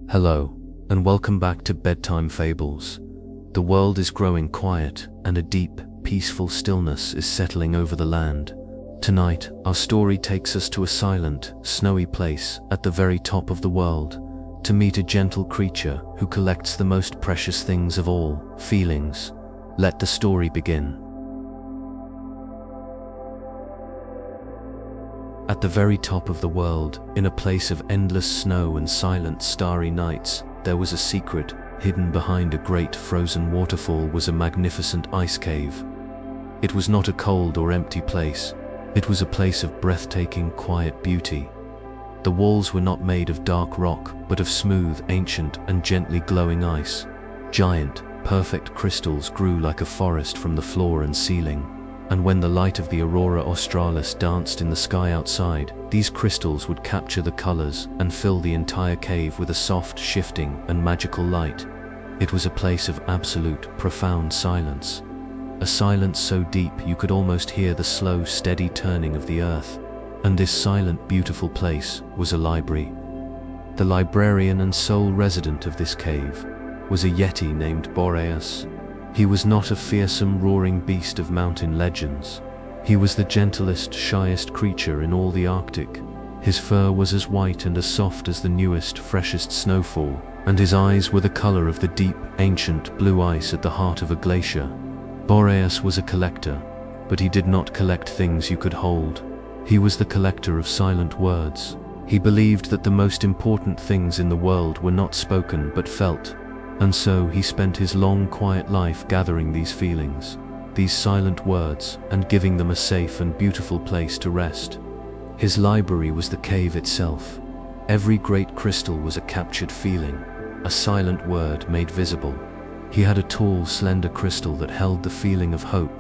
Hello, and welcome back to Bedtime Fables. The world is growing quiet, and a deep, peaceful stillness is settling over the land. Tonight, our story takes us to a silent, snowy place at the very top of the world, to meet a gentle creature who collects the most precious things of all, feelings. Let the story begin. At the very top of the world, in a place of endless snow and silent starry nights, there was a secret. Hidden behind a great frozen waterfall was a magnificent ice cave. It was not a cold or empty place. It was a place of breathtaking, quiet beauty. The walls were not made of dark rock, but of smooth, ancient, and gently glowing ice. Giant, perfect crystals grew like a forest from the floor and ceiling. And when the light of the aurora australis danced in the sky outside, these crystals would capture the colors and fill the entire cave with a soft, shifting, and magical light. It was a place of absolute, profound silence. A silence so deep you could almost hear the slow, steady turning of the earth. And this silent, beautiful place was a library. The librarian and sole resident of this cave was a Yeti named Boreas. He was not a fearsome, roaring beast of mountain legends. He was the gentlest, shyest creature in all the Arctic. His fur was as white and as soft as the newest, freshest snowfall, and his eyes were the color of the deep, ancient, blue ice at the heart of a glacier. Boreas was a collector, but he did not collect things you could hold. He was the collector of silent words. He believed that the most important things in the world were not spoken but felt. And so he spent his long, quiet life gathering these feelings, these silent words, and giving them a safe and beautiful place to rest. His library was the cave itself. Every great crystal was a captured feeling, a silent word made visible. He had a tall, slender crystal that held the feeling of hope.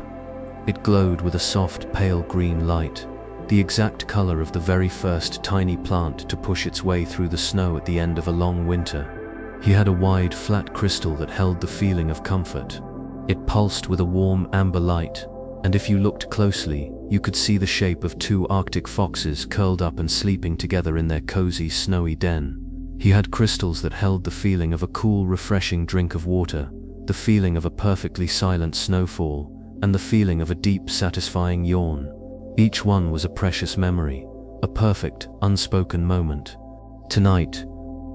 It glowed with a soft, pale green light, the exact color of the very first tiny plant to push its way through the snow at the end of a long winter. He had a wide, flat crystal that held the feeling of comfort. It pulsed with a warm amber light, and if you looked closely, you could see the shape of two Arctic foxes curled up and sleeping together in their cozy, snowy den. He had crystals that held the feeling of a cool, refreshing drink of water, the feeling of a perfectly silent snowfall, and the feeling of a deep, satisfying yawn. Each one was a precious memory, a perfect, unspoken moment. Tonight,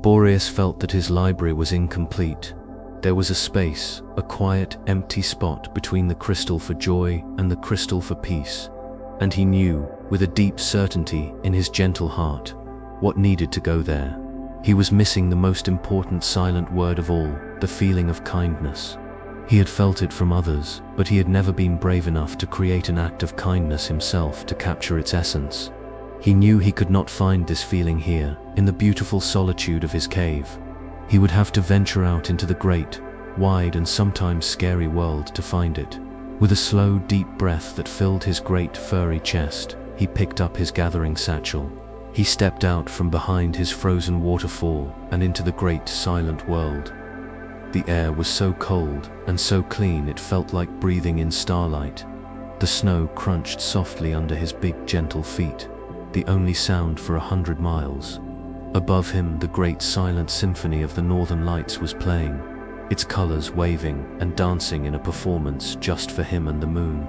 Boreas felt that his library was incomplete. There was a space, a quiet, empty spot between the crystal for joy and the crystal for peace. And he knew, with a deep certainty in his gentle heart, what needed to go there. He was missing the most important silent word of all, the feeling of kindness. He had felt it from others, but he had never been brave enough to create an act of kindness himself to capture its essence. He knew he could not find this feeling here, in the beautiful solitude of his cave. He would have to venture out into the great, wide and sometimes scary world to find it. With a slow, deep breath that filled his great, furry chest, he picked up his gathering satchel. He stepped out from behind his frozen waterfall and into the great, silent world. The air was so cold and so clean it felt like breathing in starlight. The snow crunched softly under his big, gentle feet, the only sound for 100 miles. Above him, the great silent symphony of the northern lights was playing, its colors waving and dancing in a performance just for him and the moon.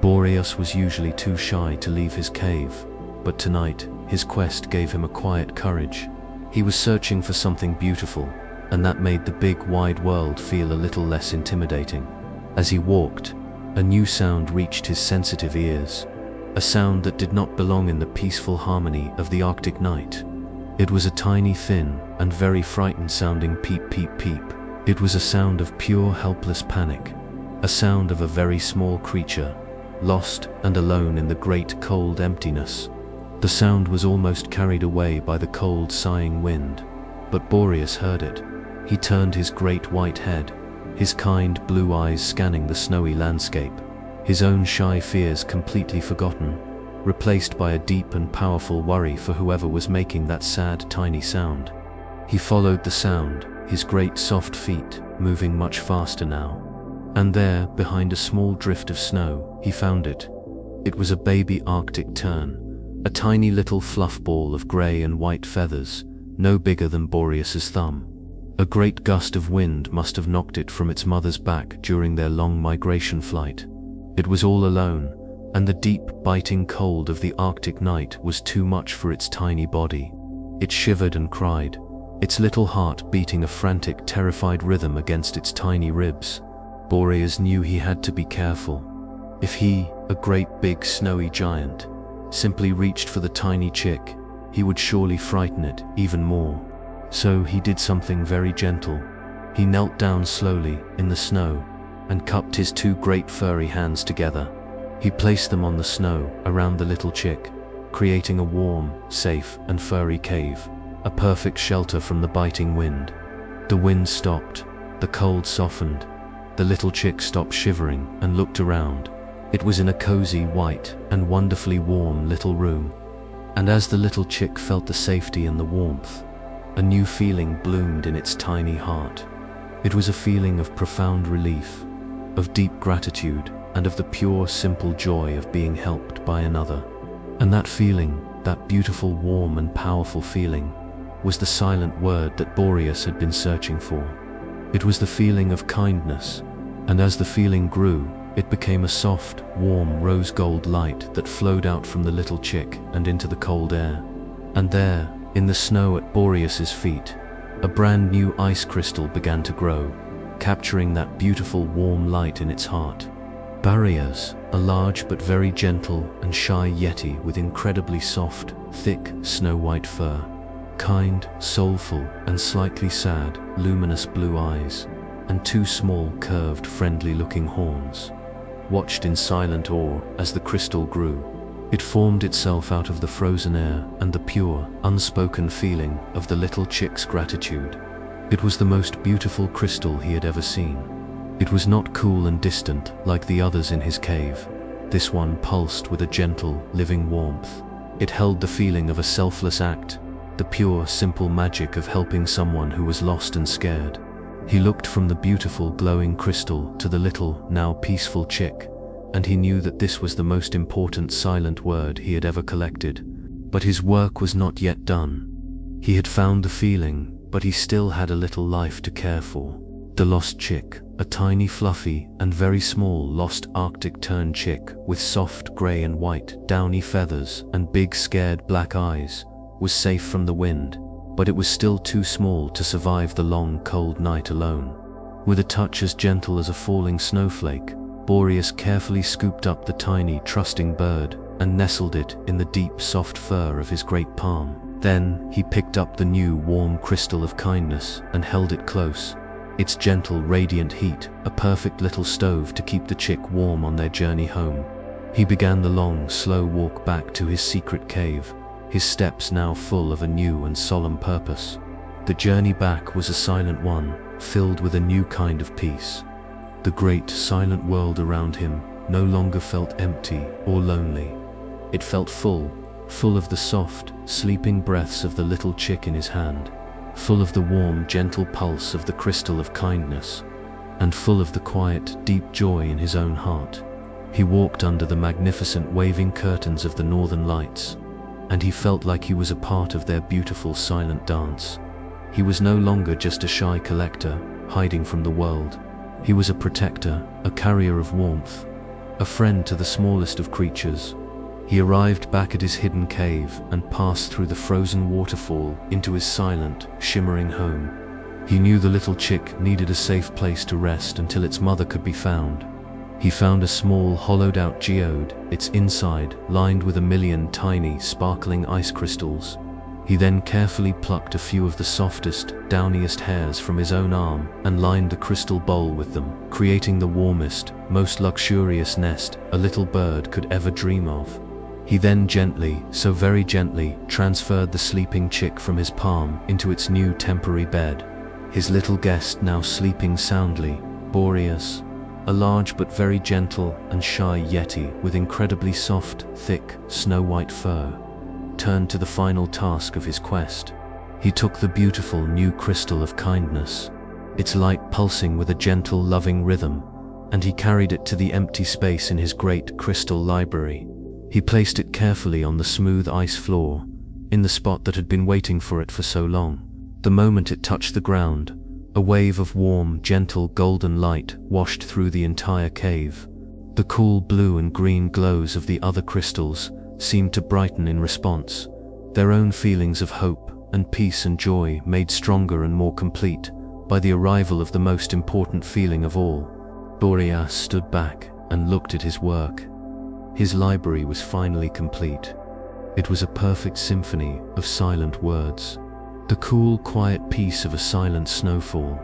Boreas was usually too shy to leave his cave, but tonight, his quest gave him a quiet courage. He was searching for something beautiful, and that made the big, wide world feel a little less intimidating. As he walked, a new sound reached his sensitive ears. A sound that did not belong in the peaceful harmony of the Arctic night. It was a tiny, thin, and very frightened sounding peep, peep, peep. It was a sound of pure, helpless panic. A sound of a very small creature, lost and alone in the great, cold emptiness. The sound was almost carried away by the cold, sighing wind. But Boreas heard it. He turned his great white head, his kind, blue eyes scanning the snowy landscape. His own shy fears completely forgotten, replaced by a deep and powerful worry for whoever was making that sad, tiny sound. He followed the sound, his great soft feet moving much faster now. And there, behind a small drift of snow, he found it. It was a baby Arctic tern, a tiny little fluff ball of grey and white feathers, no bigger than Boreas's thumb. A great gust of wind must have knocked it from its mother's back during their long migration flight. It was all alone, and the deep, biting cold of the Arctic night was too much for its tiny body. It shivered and cried, its little heart beating a frantic, terrified rhythm against its tiny ribs. Boreas knew he had to be careful. If he, a great big snowy giant, simply reached for the tiny chick, he would surely frighten it even more. So he did something very gentle. He knelt down slowly in the snow and cupped his two great furry hands together. He placed them on the snow around the little chick, creating a warm, safe, and furry cave, a perfect shelter from the biting wind. The wind stopped, the cold softened, the little chick stopped shivering and looked around. It was in a cozy, white, and wonderfully warm little room. And as the little chick felt the safety and the warmth, a new feeling bloomed in its tiny heart. It was a feeling of profound relief, of deep gratitude, and of the pure, simple joy of being helped by another. And that feeling, that beautiful, warm, and powerful feeling, was the silent word that Boreas had been searching for. It was the feeling of kindness, and as the feeling grew, it became a soft, warm rose gold light that flowed out from the little chick and into the cold air. And there, in the snow at Boreas's feet, a brand new ice crystal began to grow, capturing that beautiful warm light in its heart. Boreas, a large but very gentle and shy Yeti with incredibly soft, thick, snow-white fur, kind, soulful, and slightly sad, luminous blue eyes, and two small, curved, friendly-looking horns, watched in silent awe as the crystal grew. It formed itself out of the frozen air and the pure, unspoken feeling of the little chick's gratitude. It was the most beautiful crystal he had ever seen. It was not cool and distant like the others in his cave. This one pulsed with a gentle, living warmth. It held the feeling of a selfless act, the pure, simple magic of helping someone who was lost and scared. He looked from the beautiful, glowing crystal to the little, now peaceful chick, and he knew that this was the most important silent word he had ever collected. But his work was not yet done. He had found the feeling, but he still had a little life to care for. The lost chick, a tiny, fluffy, and very small lost Arctic tern chick with soft gray and white, downy feathers and big, scared black eyes, was safe from the wind, but it was still too small to survive the long, cold night alone. With a touch as gentle as a falling snowflake, Boreas carefully scooped up the tiny, trusting bird and nestled it in the deep, soft fur of his great palm. Then he picked up the new, warm crystal of kindness and held it close. Its gentle, radiant heat, a perfect little stove to keep the chick warm on their journey home. He began the long, slow walk back to his secret cave, his steps now full of a new and solemn purpose. The journey back was a silent one, filled with a new kind of peace. The great, silent world around him no longer felt empty or lonely. It felt full of the soft, sleeping breaths of the little chick in his hand, full of the warm, gentle pulse of the crystal of kindness, and full of the quiet, deep joy in his own heart. He walked under the magnificent waving curtains of the northern lights, and he felt like he was a part of their beautiful silent dance. He was no longer just a shy collector, hiding from the world. He was a protector, a carrier of warmth, a friend to the smallest of creatures. He arrived back at his hidden cave and passed through the frozen waterfall into his silent, shimmering home. He knew the little chick needed a safe place to rest until its mother could be found. He found a small, hollowed-out geode, its inside lined with 1,000,000 tiny, sparkling ice crystals. He then carefully plucked a few of the softest, downiest hairs from his own arm and lined the crystal bowl with them, creating the warmest, most luxurious nest a little bird could ever dream of. He then gently, so very gently, transferred the sleeping chick from his palm into its new temporary bed. His little guest now sleeping soundly, Boreas, a large but very gentle and shy Yeti with incredibly soft, thick, snow-white fur, turned to the final task of his quest. He took the beautiful new crystal of kindness, its light pulsing with a gentle, loving rhythm, and he carried it to the empty space in his great crystal library. He placed it carefully on the smooth ice floor, in the spot that had been waiting for it for so long. The moment it touched the ground, A wave of warm, gentle golden light washed through the entire cave. The cool blue and green glows of the other crystals seemed to brighten in response, their own feelings of hope and peace and joy made stronger and more complete by the arrival of the most important feeling of all. Boreas stood back and looked at his work. His library was finally complete. It was a perfect symphony of silent words. The cool, quiet peace of a silent snowfall,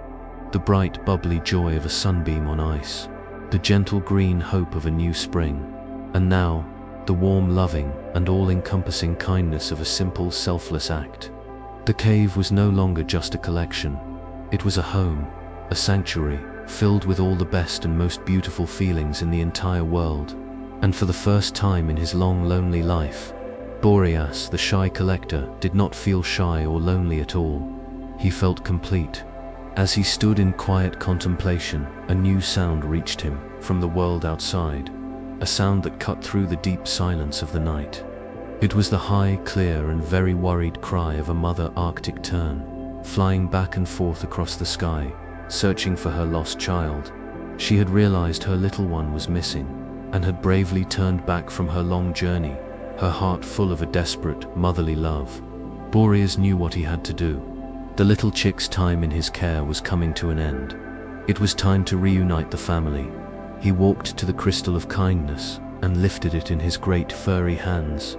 the bright, bubbly joy of a sunbeam on ice, the gentle green hope of a new spring, and now, the warm, loving, and all-encompassing kindness of a simple, selfless act. The cave was no longer just a collection. It was a home, a sanctuary, filled with all the best and most beautiful feelings in the entire world. And for the first time in his long, lonely life, Boreas, the shy collector, did not feel shy or lonely at all. He felt complete. As he stood in quiet contemplation, a new sound reached him from the world outside, a sound that cut through the deep silence of the night. It was the high, clear, and very worried cry of a mother Arctic tern, flying back and forth across the sky, searching for her lost child. She had realized her little one was missing, and had bravely turned back from her long journey, her heart full of a desperate, motherly love. Boreas knew what he had to do. The little chick's time in his care was coming to an end. It was time to reunite the family. He walked to the crystal of kindness and lifted it in his great furry hands.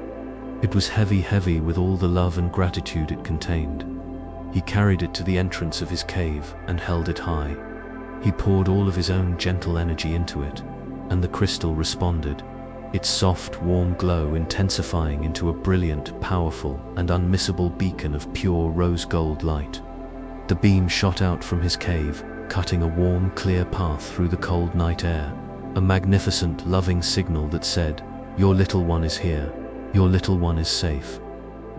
It was heavy, heavy with all the love and gratitude it contained. He carried it to the entrance of his cave and held it high. He poured all of his own gentle energy into it, and the crystal responded, its soft, warm glow intensifying into a brilliant, powerful, and unmissable beacon of pure rose gold light. The beam shot out from his cave, cutting a warm, clear path through the cold night air, a magnificent, loving signal that said, "Your little one is here. Your little one is safe."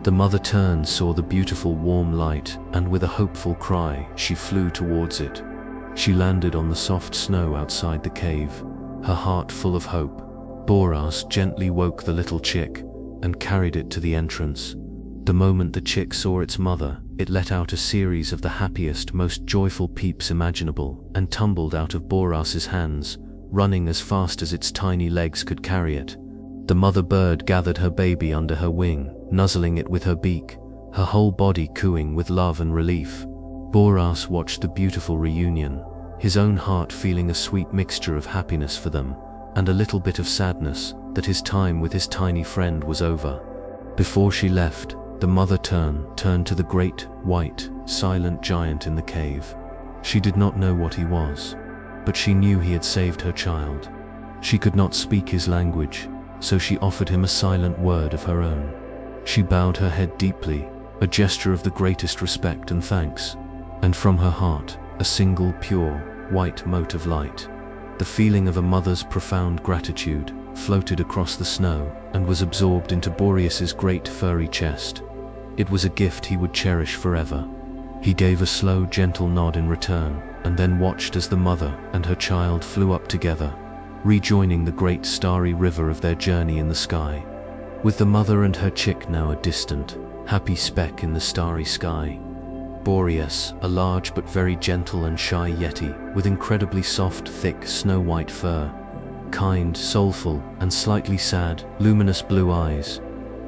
The mother tern saw the beautiful, warm light, and with a hopeful cry, she flew towards it. She landed on the soft snow outside the cave, her heart full of hope. Boreas gently woke the little chick and carried it to the entrance. The moment the chick saw its mother, it let out a series of the happiest, most joyful peeps imaginable and tumbled out of Boreas's hands, running as fast as its tiny legs could carry it. The mother bird gathered her baby under her wing, nuzzling it with her beak, her whole body cooing with love and relief. Boreas watched the beautiful reunion, his own heart feeling a sweet mixture of happiness for them and a little bit of sadness that his time with his tiny friend was over. Before she left, the mother tern turned to the great, white, silent giant in the cave. She did not know what he was, but she knew he had saved her child. She could not speak his language, so she offered him a silent word of her own. She bowed her head deeply, a gesture of the greatest respect and thanks, and from her heart, a single pure, white mote of light. The feeling of a mother's profound gratitude floated across the snow and was absorbed into Boreas's great furry chest. It was a gift he would cherish forever. He gave a slow, gentle nod in return, and then watched as the mother and her child flew up together, rejoining the great starry river of their journey in the sky. With the mother and her chick now a distant, happy speck in the starry sky, Boreas, a large but very gentle and shy Yeti, with incredibly soft, thick, snow-white fur, kind, soulful, and slightly sad, luminous blue eyes,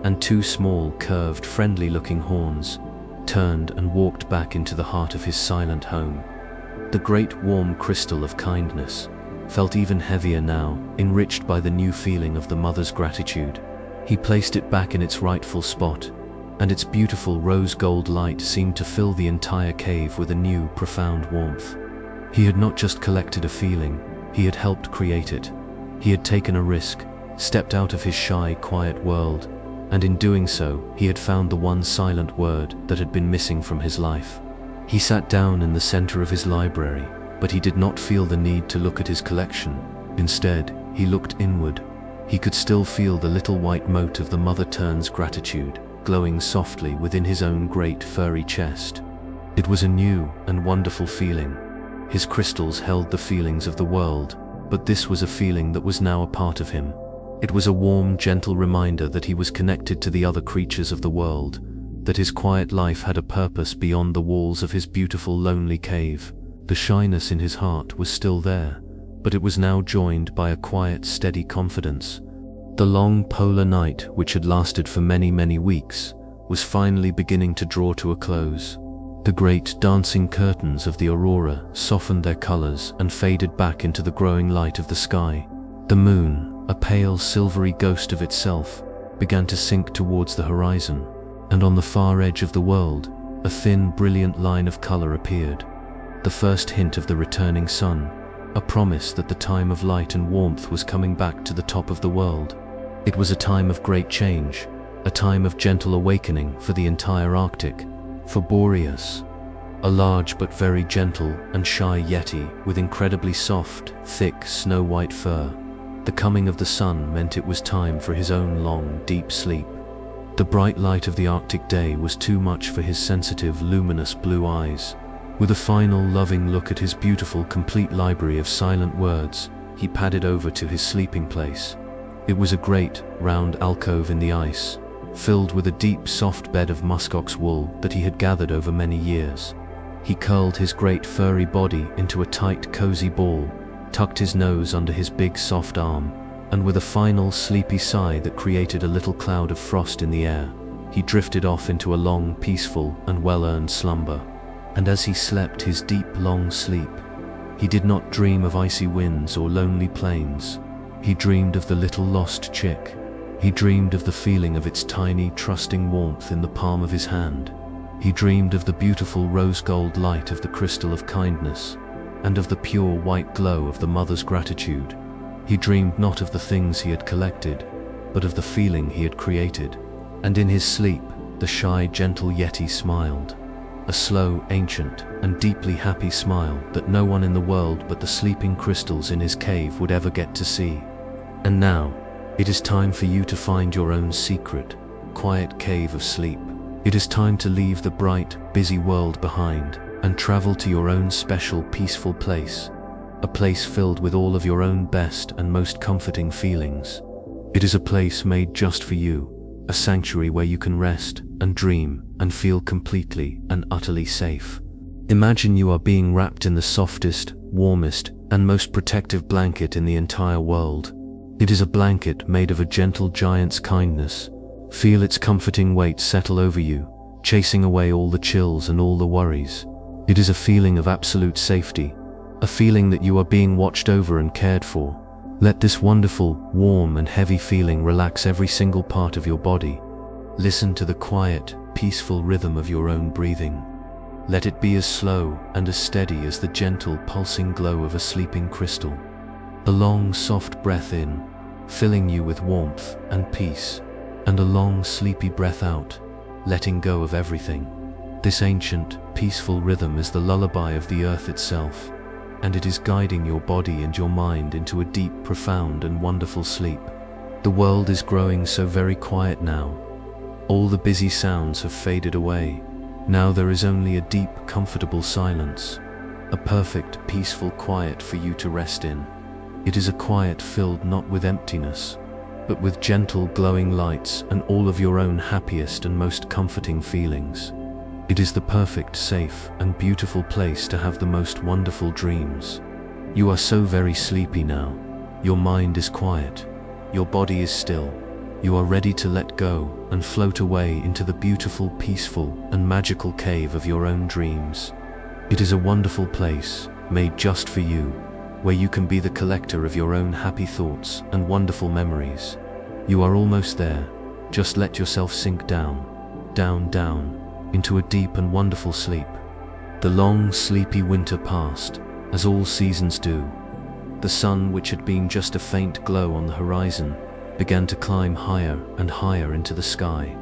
and two small, curved, friendly-looking horns, turned and walked back into the heart of his silent home. The great warm crystal of kindness felt even heavier now, enriched by the new feeling of the mother's gratitude. He placed it back in its rightful spot, and its beautiful rose gold light seemed to fill the entire cave with a new, profound warmth. He had not just collected a feeling, he had helped create it. He had taken a risk, stepped out of his shy, quiet world, and in doing so, he had found the one silent word that had been missing from his life. He sat down in the center of his library, but he did not feel the need to look at his collection. Instead, he looked inward. He could still feel the little white mote of the mother tern's gratitude glowing softly within his own great furry chest. It was a new and wonderful feeling. His crystals held the feelings of the world, but this was a feeling that was now a part of him. It was a warm, gentle reminder that he was connected to the other creatures of the world, that his quiet life had a purpose beyond the walls of his beautiful lonely cave. The shyness in his heart was still there, but it was now joined by a quiet, steady confidence. The long polar night, which had lasted for many, many weeks, was finally beginning to draw to a close. The great dancing curtains of the aurora softened their colors and faded back into the growing light of the sky. The moon, a pale silvery ghost of itself, began to sink towards the horizon, and on the far edge of the world, a thin, brilliant line of color appeared. The first hint of the returning sun, a promise that the time of light and warmth was coming back to the top of the world. It was a time of great change, a time of gentle awakening for the entire Arctic. For Boreas, a large but very gentle and shy Yeti with incredibly soft, thick, snow-white fur, the coming of the sun meant it was time for his own long, deep sleep. The bright light of the Arctic day was too much for his sensitive, luminous blue eyes. With a final, loving look at his beautiful, complete library of silent words, he padded over to his sleeping place. It was a great, round alcove in the ice, filled with a deep, soft bed of muskox wool that he had gathered over many years. He curled his great furry body into a tight, cozy ball, tucked his nose under his big, soft arm, and with a final, sleepy sigh that created a little cloud of frost in the air, he drifted off into a long, peaceful, and well-earned slumber. And as he slept his deep, long sleep, he did not dream of icy winds or lonely plains. He dreamed of the little lost chick. He dreamed of the feeling of its tiny, trusting warmth in the palm of his hand. He dreamed of the beautiful rose-gold light of the crystal of kindness, and of the pure white glow of the mother's gratitude. He dreamed not of the things he had collected, but of the feeling he had created. And in his sleep, the shy, gentle Yeti smiled. A slow, ancient, and deeply happy smile that no one in the world but the sleeping crystals in his cave would ever get to see. And now, it is time for you to find your own secret, quiet cave of sleep. It is time to leave the bright, busy world behind and travel to your own special, peaceful place, a place filled with all of your own best and most comforting feelings. It is a place made just for you, a sanctuary where you can rest and dream and feel completely and utterly safe. Imagine you are being wrapped in the softest, warmest, and most protective blanket in the entire world. It is a blanket made of a gentle giant's kindness. Feel its comforting weight settle over you, chasing away all the chills and all the worries. It is a feeling of absolute safety, a feeling that you are being watched over and cared for. Let this wonderful, warm and heavy feeling relax every single part of your body. Listen to the quiet, peaceful rhythm of your own breathing. Let it be as slow and as steady as the gentle, pulsing glow of a sleeping crystal. A long, soft breath in, filling you with warmth and peace, and a long, sleepy breath out, letting go of everything. This ancient, peaceful rhythm is the lullaby of the earth itself, and it is guiding your body and your mind into a deep, profound, and wonderful sleep. The world is growing so very quiet now. All the busy sounds have faded away. Now there is only a deep, comfortable silence, a perfect, peaceful quiet for you to rest in. It is a quiet filled not with emptiness, but with gentle, glowing lights and all of your own happiest and most comforting feelings. It is the perfect, safe, and beautiful place to have the most wonderful dreams. You are so very sleepy now. Your mind is quiet. Your body is still. You are ready to let go and float away into the beautiful, peaceful, and magical cave of your own dreams. It is a wonderful place, made just for you, where you can be the collector of your own happy thoughts and wonderful memories. You are almost there. Just let yourself sink down, down, down, into a deep and wonderful sleep. The long, sleepy winter passed, as all seasons do. The sun, which had been just a faint glow on the horizon, began to climb higher and higher into the sky,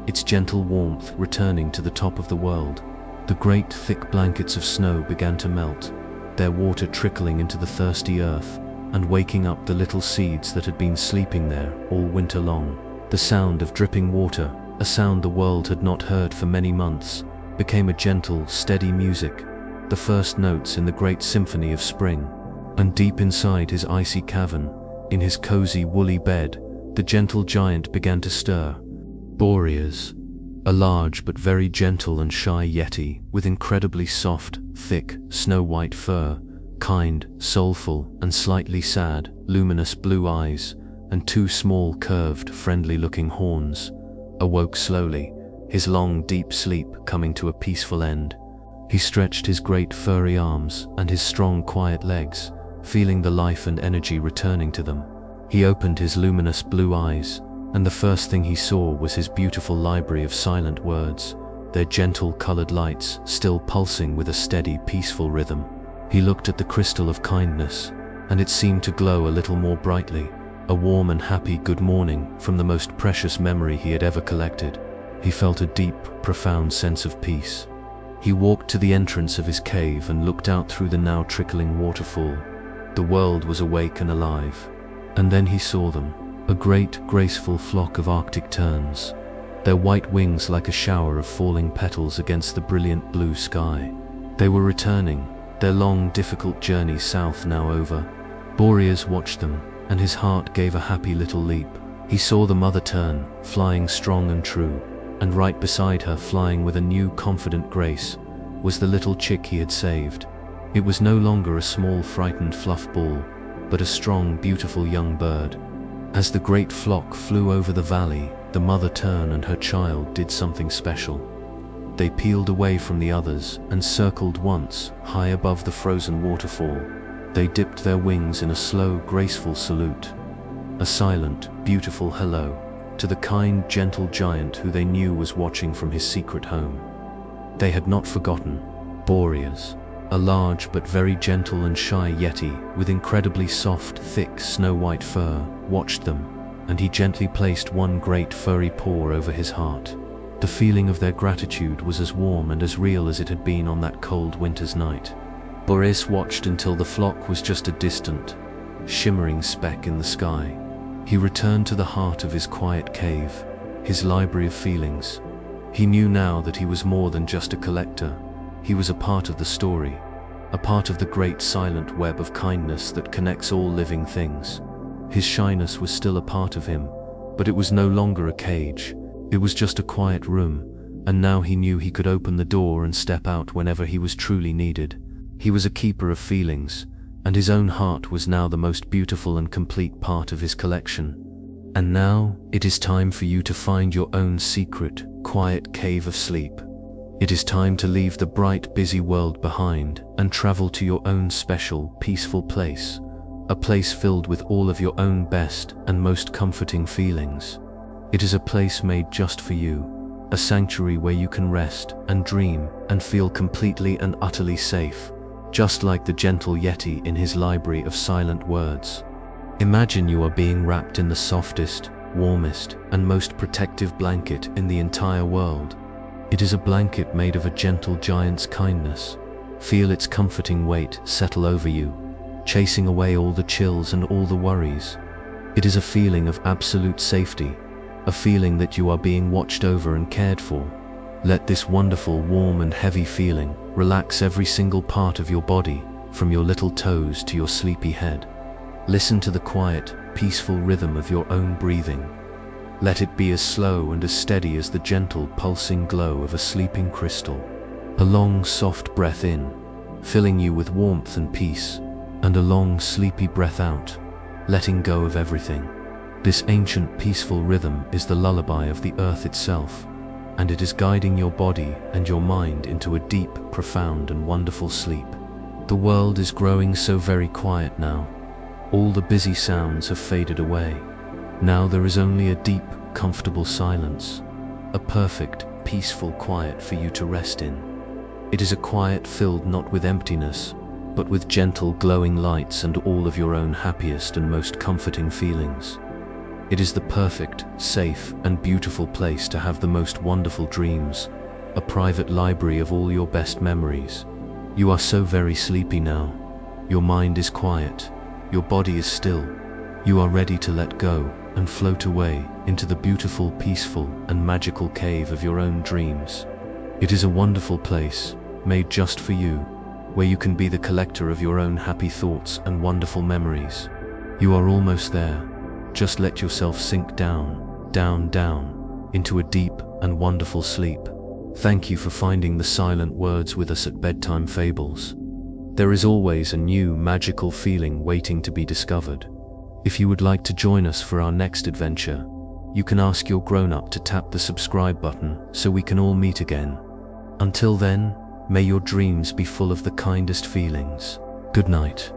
its gentle warmth returning to the top of the world. The great, thick blankets of snow began to melt, their water trickling into the thirsty earth and waking up the little seeds that had been sleeping there all winter long. The sound of dripping water, a sound the world had not heard for many months, became a gentle, steady music, the first notes in the great symphony of spring. And deep inside his icy cavern, in his cozy, woolly bed, the gentle giant began to stir. Boreas, A large but very gentle and shy Yeti with incredibly soft, thick, snow-white fur, kind, soulful, and slightly sad, luminous blue eyes, and two small, curved, friendly-looking horns, awoke slowly, his long, deep sleep coming to a peaceful end. He stretched his great furry arms and his strong, quiet legs, feeling the life and energy returning to them. He opened his luminous blue eyes, and the first thing he saw was his beautiful library of silent words, their gentle colored lights still pulsing with a steady, peaceful rhythm. He looked at the crystal of kindness, and it seemed to glow a little more brightly, a warm and happy good morning from the most precious memory he had ever collected. He felt a deep, profound sense of peace. He walked to the entrance of his cave and looked out through the now trickling waterfall. The world was awake and alive. And then he saw them, a great, graceful flock of Arctic terns, their white wings like a shower of falling petals against the brilliant blue sky. They were returning, their long, difficult journey south now over. Boreas watched them, and his heart gave a happy little leap. He saw the mother tern, flying strong and true, and right beside her, flying with a new, confident grace, was the little chick he had saved. It was no longer a small, frightened fluff ball, but a strong, beautiful young bird. As the great flock flew over the valley, the mother tern and her child did something special. They peeled away from the others and circled once, high above the frozen waterfall. They dipped their wings in a slow, graceful salute, a silent, beautiful hello, to the kind, gentle giant who they knew was watching from his secret home. They had not forgotten. Boreas, a large but very gentle and shy Yeti with incredibly soft, thick, snow-white fur, watched them, and he gently placed one great furry paw over his heart. The feeling of their gratitude was as warm and as real as it had been on that cold winter's night. Boreas watched until the flock was just a distant, shimmering speck in the sky. He returned to the heart of his quiet cave, his library of feelings. He knew now that he was more than just a collector. He was a part of the story, a part of the great silent web of kindness that connects all living things. His shyness was still a part of him, but it was no longer a cage. It was just a quiet room, and now he knew he could open the door and step out whenever he was truly needed. He was a keeper of feelings, and his own heart was now the most beautiful and complete part of his collection. And now, it is time for you to find your own secret, quiet cave of sleep. It is time to leave the bright, busy world behind and travel to your own special, peaceful place, a place filled with all of your own best and most comforting feelings. It is a place made just for you, a sanctuary where you can rest and dream and feel completely and utterly safe, just like the gentle Yeti in his library of silent words. Imagine you are being wrapped in the softest, warmest, and most protective blanket in the entire world. It is a blanket made of a gentle giant's kindness. Feel its comforting weight settle over you, chasing away all the chills and all the worries. It is a feeling of absolute safety, a feeling that you are being watched over and cared for. Let this wonderful, warm and heavy feeling relax every single part of your body, from your little toes to your sleepy head. Listen to the quiet, peaceful rhythm of your own breathing. Let it be as slow and as steady as the gentle, pulsing glow of a sleeping crystal. A long, soft breath in, filling you with warmth and peace, and a long, sleepy breath out, letting go of everything. This ancient, peaceful rhythm is the lullaby of the earth itself, and it is guiding your body and your mind into a deep, profound, and wonderful sleep. The world is growing so very quiet now. All the busy sounds have faded away. Now there is only a deep, comfortable silence, a perfect, peaceful quiet for you to rest in. It is a quiet filled not with emptiness, but with gentle, glowing lights and all of your own happiest and most comforting feelings. It is the perfect, safe, and beautiful place to have the most wonderful dreams, a private library of all your best memories. You are so very sleepy now. Your mind is quiet. Your body is still. You are ready to let go and float away into the beautiful, peaceful, and magical cave of your own dreams. It is a wonderful place, made just for you, where you can be the collector of your own happy thoughts and wonderful memories. You are almost there. Just let yourself sink down, down, down, into a deep, and wonderful sleep. Thank you for finding the silent words with us at Bedtime Fables. There is always a new magical feeling waiting to be discovered. If you would like to join us for our next adventure, you can ask your grown-up to tap the subscribe button so we can all meet again. Until then, may your dreams be full of the kindest feelings. Good night.